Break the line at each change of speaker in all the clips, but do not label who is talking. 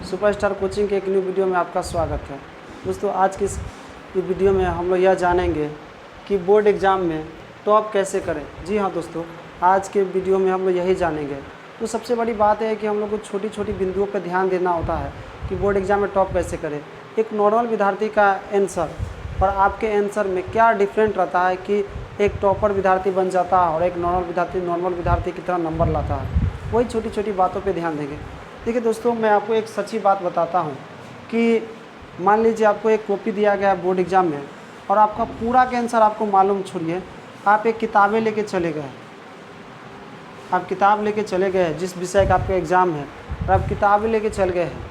Superstar coaching के एक new video में आपका स्वागत है। दोस्तों आज की इस वीडियो में हम लोग यह जानेंगे कि बोर्ड एग्ज़ाम में टॉप कैसे करें। जी हाँ दोस्तों, आज के वीडियो में हम लोग यही जानेंगे। तो सबसे बड़ी बात है कि हम लोग को छोटी छोटी बिंदुओं पर ध्यान देना होता है कि बोर्ड एग्ज़ाम में टॉप कैसे करें। एक नॉर्मल विद्यार्थी का आंसर और आपके आंसर में क्या डिफरेंट रहता है कि एक टॉपर विद्यार्थी बन जाता है और एक नॉर्मल विद्यार्थी की तरह नंबर लाता है। वही छोटी छोटी बातों पे ध्यान देंगे। देखिए दोस्तों, मैं आपको एक सच्ची बात बताता हूँ कि मान लीजिए आपको एक कॉपी दिया गया है बोर्ड एग्ज़ाम में और आपका पूरा का आंसर आपको मालूम, छोड़िए, आप एक किताबें लेके चले गए, आप किताब लेके चले गए जिस विषय का आपका एग्ज़ाम है और आप किताबें लेके चल गए हैं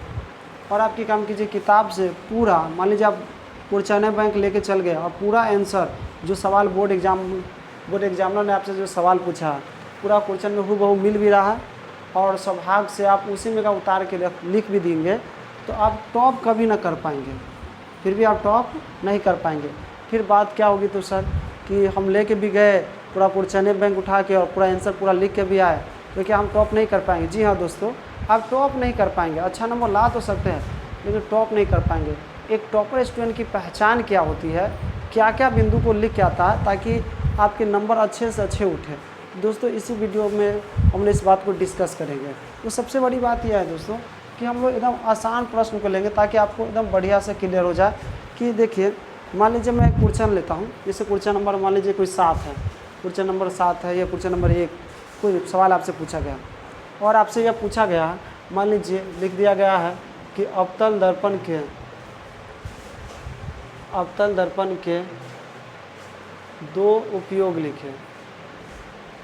और आपकी काम कीजिए किताब से पूरा, मान लीजिए आप क्वेश्चन बैंक लेके चल गए और पूरा आंसर जो सवाल बोर्ड एग्जामिनर ने आपसे जो सवाल पूछा है पूरा क्वेश्चन में हूबहू मिल भी रहा है और सौभाग्य से आप उसी में का उतार के लिख भी देंगे तो आप टॉप कभी ना कर पाएंगे। फिर भी आप टॉप नहीं कर पाएंगे। फिर बात क्या होगी तो सर कि हम लेके भी गए पूरा क्वेश्चन बैंक उठा के और पूरा आंसर पूरा लिख के भी आए तो क्या हम टॉप नहीं कर पाएंगे? जी हाँ दोस्तों, आप टॉप नहीं कर पाएंगे। अच्छा नंबर ला तो सकते हैं लेकिन टॉप नहीं कर पाएंगे। एक टॉपर स्टूडेंट की पहचान क्या होती है, क्या क्या बिंदु को लिख के आता है ताकि आपके नंबर अच्छे से अच्छे उठे। दोस्तों इसी वीडियो में हम लोग इस बात को डिस्कस करेंगे। तो सबसे बड़ी बात यह है दोस्तों कि हम लोग एकदम आसान प्रश्न को लेंगे ताकि आपको एकदम बढ़िया से क्लियर हो जाए कि देखिए, मान लीजिए मैं क्वेश्चन लेता हूँ, जैसे क्वेश्चन नंबर मान लीजिए कोई 7 है, क्वेश्चन नंबर 7 है या क्वेश्चन नंबर 1, कोई सवाल आपसे पूछा गया और आपसे यह पूछा गया, मान लीजिए लिख दिया गया है कि अवतल दर्पण के 2 उपयोग लिखें।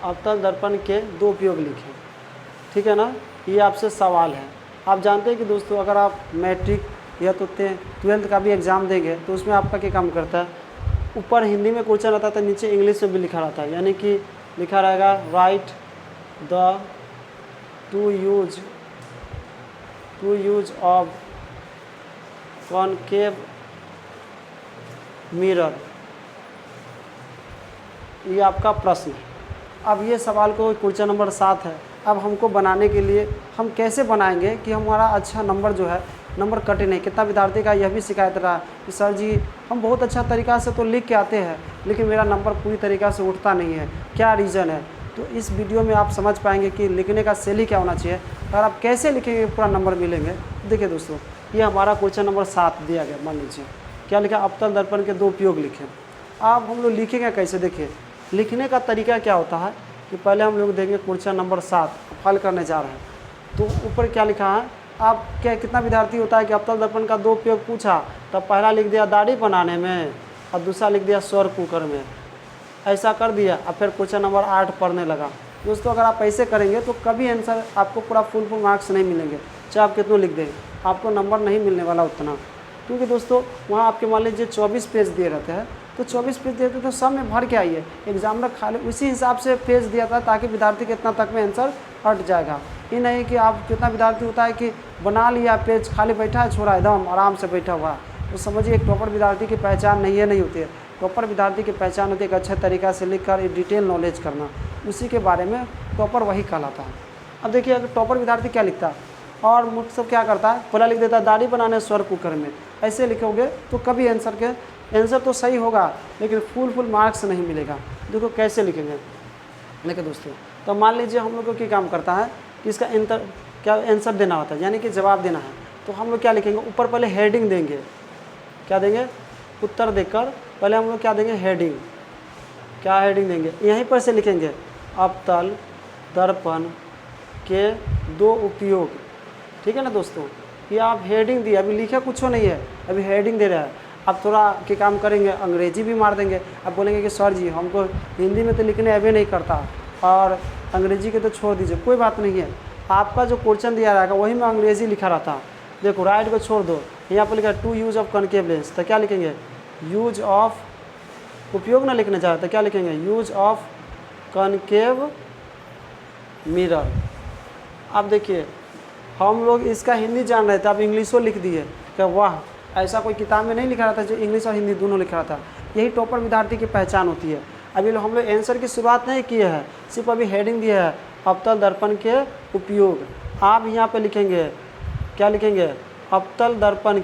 अवतल दर्पण के 2 उपयोग लिखें, ठीक है ना। ये आपसे सवाल है। आप जानते हैं कि दोस्तों अगर आप मैट्रिक या तो 12th का भी एग्ज़ाम देंगे तो उसमें आपका क्या काम करता है, ऊपर हिंदी में क्वेश्चन आता था, नीचे इंग्लिश में भी लिखा रहता है, यानी कि लिखा रहेगा right the two use of concave mirror. ये आपका प्रश्न है। अब ये सवाल को क्वेश्चन नंबर 7 है। अब हमको बनाने के लिए हम कैसे बनाएंगे कि हमारा अच्छा नंबर जो है नंबर कटे नहीं। कितना विद्यार्थी का यह भी शिकायत रहा कि सर जी हम बहुत अच्छा तरीक़ा से तो लिख के आते हैं लेकिन मेरा नंबर पूरी तरीक़ा से उठता नहीं है, क्या रीज़न है। तो इस वीडियो में आप समझ पाएंगे कि लिखने का शैली क्या होना चाहिए और आप कैसे लिखेंगे पूरा नंबर मिलेंगे। देखिए दोस्तों, ये हमारा क्वेश्चन नंबर 7 दिया गया। मान लीजिए क्या लिखा, अवतल दर्पण के 2 उपयोग लिखें। अब हम लोग लिखेंगे कैसे? देखिए लिखने का तरीका क्या होता है कि पहले हम लोग देंगे क्वेश्चन नंबर 7 हल करने जा रहे हैं तो ऊपर क्या लिखा है, आप क्या कितना विद्यार्थी होता है कि अवतल दर्पण का 2 उपयोग पूछा तब पहला लिख दिया दाढ़ी बनाने में और दूसरा लिख दिया स्वर कुकर में, ऐसा कर दिया और फिर क्वेश्चन नंबर 8 पढ़ने लगा। दोस्तों अगर आप ऐसे करेंगे तो कभी आंसर आपको पूरा फुल मार्क्स नहीं मिलेंगे, चाहे आप कितना लिख दें, आपको नंबर नहीं मिलने वाला उतना। क्योंकि दोस्तों वहाँ आपके मान लीजिए 24 पेज दिए रहते हैं तो 24 पेज देते तो सब में भर के आइए। एग्जामिनर खाली उसी हिसाब से पेज दिया था ताकि विद्यार्थी कितना तक में आंसर हट जाएगा। ये नहीं कि आप कितना विद्यार्थी होता है कि बना लिया पेज खाली बैठा है, छोड़ा एकदम आराम से बैठा हुआ है, तो समझिए एक टॉपर विद्यार्थी की पहचान नहीं होती है। टॉपर विद्यार्थी की पहचान होती है एक अच्छे तरीक़ा से लिख कर डिटेल नॉलेज करना, उसी के बारे में टॉपर वही कहलाता है। अब देखिए अगर टॉपर विद्यार्थी क्या लिखता है और मुझसे क्या करता है, पहला लिख देता है दाढ़ी बनाने स्वर कुकर में, ऐसे लिखोगे तो कभी आंसर तो सही होगा लेकिन फुल मार्क्स नहीं मिलेगा। देखो कैसे लिखेंगे। देखिए दोस्तों, तो मान लीजिए हम लोग को क्या काम करता है कि इसका क्या आंसर देना होता है, यानी कि जवाब देना है। तो हम लोग क्या लिखेंगे, ऊपर पहले हेडिंग देंगे। क्या देंगे? उत्तर देकर पहले हम लोग क्या देंगे, हेडिंग। क्या हेडिंग देंगे? यहीं पर से लिखेंगे अवतल दर्पण के 2 उपयोग, ठीक है ना दोस्तों। ये आप हेडिंग दिए, अभी लिखा कुछ नहीं है, अभी हेडिंग दे रहा है। अब थोड़ा के काम करेंगे, अंग्रेजी भी मार देंगे। अब बोलेंगे कि सर जी हमको हिंदी में तो लिखने अभी नहीं करता और अंग्रेजी के तो छोड़ दीजिए। कोई बात नहीं है, आपका जो क्वेश्चन दिया रहेगा वही में अंग्रेजी लिखा रहता है। देखो राइट को छोड़ दो, यहाँ पर लिखा है two use of concave lens, तो क्या लिखेंगे, यूज ऑफ, उपयोग ना लिखना चाहे तो क्या लिखेंगे, यूज ऑफ कॉनकेव मिरर। अब देखिए हम लोग इसका हिंदी जान रहे थे, अब इंग्लिशो लिख दिए, क्या वाह, ऐसा कोई किताब में नहीं लिखा रहता जो इंग्लिश और हिंदी दोनों लिखा रहता। यही टॉपर विद्यार्थी की पहचान होती है। अभी हम लोग आंसर की शुरुआत नहीं किए हैं, सिर्फ अभी हेडिंग दिया है अवतल दर्पण के उपयोग। आप यहाँ पे लिखेंगे क्या लिखेंगे, अवतल दर्पण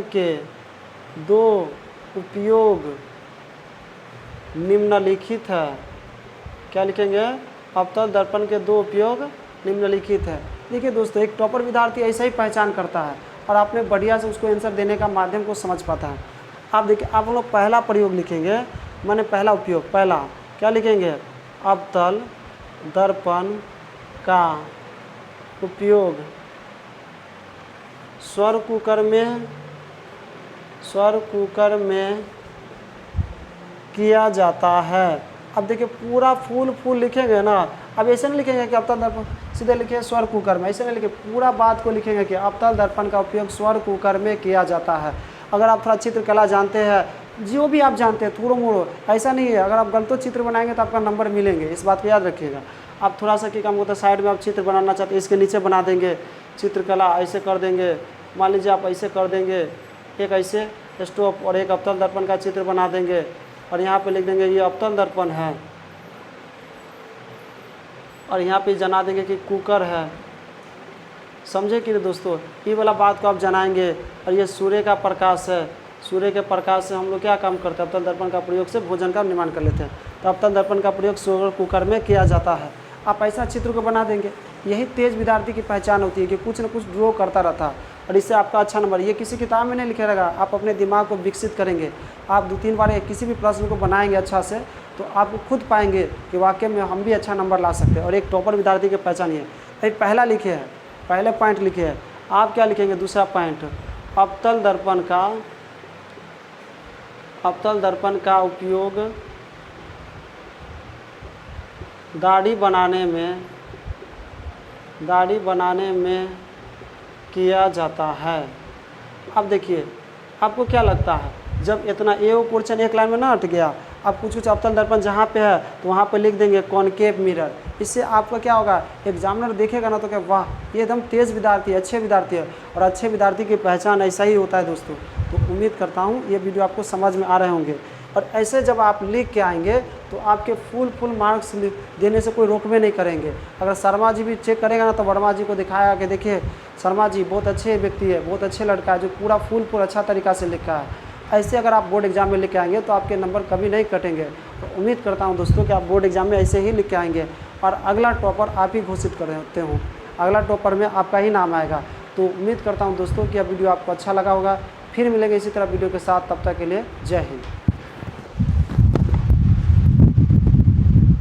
के दो उपयोग निम्नलिखित है। क्या लिखेंगे, अवतल दर्पण के दो उपयोग निम्नलिखित है। देखिए दोस्तों, एक टॉपर विद्यार्थी ऐसा ही पहचान करता है और आपने बढ़िया से उसको आंसर देने का माध्यम को समझ पाता है। आप देखिए, आप हम लोग पहला प्रयोग लिखेंगे, माने पहला उपयोग, पहला क्या लिखेंगे, अवतल दर्पण का उपयोग स्वर कुकर में किया जाता है। अब देखिए पूरा फूल लिखेंगे ना, अब ऐसे नहीं लिखेंगे कि अवतल दर्पण, सीधे लिखे स्वर कुकर में, ऐसे नहीं लिखे, पूरा बात को लिखेंगे कि अवतल दर्पण का उपयोग स्वर कुकर में किया जाता है। अगर आप थोड़ा चित्रकला जानते हैं, जो भी आप जानते हैं थोड़ा मोड़ो, ऐसा नहीं है, अगर आप गलत चित्र बनाएंगे तो आपका नंबर मिलेंगे, इस बात को याद रखिएगा। आप थोड़ा सा क्या काम होता है, साइड में आप चित्र बनाना चाहते हैं, इसके नीचे बना देंगे चित्रकला, ऐसे कर देंगे, मान लीजिए आप ऐसे कर देंगे, एक ऐसे स्टॉप और एक अवतल दर्पण का चित्र बना देंगे और यहाँ पे लिख देंगे ये अवतल दर्पण है, और यहाँ पे जना देंगे कि कुकर है। समझे कि नहीं दोस्तों, ये वाला बात को आप जनाएंगे। और ये सूर्य का प्रकाश है, सूर्य के प्रकाश से हम लोग क्या काम करते हैं, अवतल दर्पण का प्रयोग से भोजन का निर्माण कर लेते हैं। तो अवतल दर्पण का प्रयोग स्वर कुकर में किया जाता है। आप ऐसा चित्र को बना देंगे। यही तेज विद्यार्थी की पहचान होती है कि कुछ न कुछ ड्रॉ करता रहता है और इससे आपका अच्छा नंबर, ये किसी किताब में नहीं लिखा रहेगा, आप अपने दिमाग को विकसित करेंगे। आप 2-3 बार किसी भी प्रश्न को बनाएंगे अच्छा से, तो आप खुद पाएंगे कि वाकई में हम भी अच्छा नंबर ला सकते हैं। और एक टॉपर विद्यार्थी की पहचान ये है। पहला लिखे है, पहले पॉइंट लिखे है, आप क्या लिखेंगे, दूसरा पॉइंट, अवतल दर्पण का उपयोग दाढ़ी बनाने में किया जाता है। अब देखिए, आपको क्या लगता है, जब इतना ए क्वेश्चन एक लाइन में ना हट गया, आप कुछ अवतल दर्पण जहाँ पे है तो वहाँ पे लिख देंगे कॉनकेव मिरर। इससे आपका क्या होगा, एग्जामिनर देखेगा ना तो क्या, वाह ये एकदम तेज़ विद्यार्थी है, अच्छे विद्यार्थी है। और अच्छे विद्यार्थी की पहचान ऐसा ही होता है दोस्तों। तो उम्मीद करता हूँ ये वीडियो आपको समझ में आ रहे होंगे। और ऐसे जब आप लिख के आएंगे तो आपके फुल मार्क्स देने से कोई रोकवे नहीं करेंगे। अगर शर्मा जी भी चेक करेगा ना तो वर्मा जी को दिखाया कि देखिए शर्मा जी बहुत अच्छे व्यक्ति है, बहुत अच्छे लड़का है जो पूरा फुल अच्छा तरीक़ा से लिखा है। ऐसे अगर आप बोर्ड एग्जाम में लिख के आएंगे तो आपके नंबर कभी नहीं कटेंगे। तो उम्मीद करता हूं दोस्तों कि आप बोर्ड एग्जाम में ऐसे ही लिख के आएंगे और अगला टॉपर आप ही घोषित कर देते हो, अगला टॉपर में आपका ही नाम आएगा। तो उम्मीद करता हूं दोस्तों कि यह वीडियो आपको अच्छा लगा होगा। फिर मिलेंगे इसी तरह वीडियो के साथ, तब तक के लिए जय हिंद।